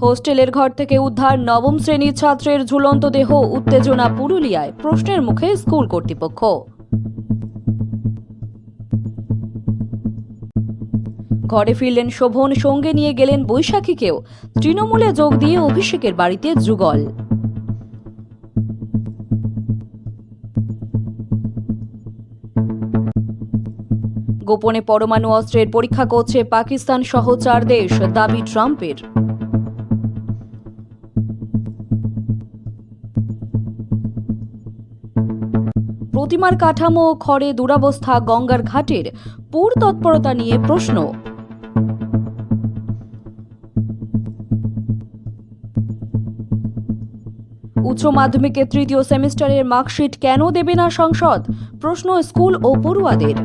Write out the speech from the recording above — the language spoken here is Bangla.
হোস্টেলের ঘর থেকে উদ্ধার নবম শ্রেণীর ছাত্রের ঝুলন্ত দেহ। উত্তেজনা পুরুলিয়ায়, প্রশ্নের মুখে স্কুল কর্তৃপক্ষ। ঘরে ফিরলেন শোভন, সঙ্গে নিয়ে গেলেন বৈশাখীকেও। তৃণমূলে যোগ দিয়ে অভিষেকের বাড়িতে যুগল। গোপনে পরমাণু অস্ত্রের পরীক্ষা করছে পাকিস্তান সহ 4 দেশ, দাবি ট্রাম্পের। প্রতিমার কাঠামো ও খড়ে দুরবস্থা গঙ্গার ঘাটের, পুর তৎপরতা নিয়ে প্রশ্ন। উচ্চ মাধ্যমিকের তৃতীয় সেমিস্টারের মার্কশিট কেন দেবে না সংসদ? প্রশ্ন স্কুল ও পড়ুয়াদের।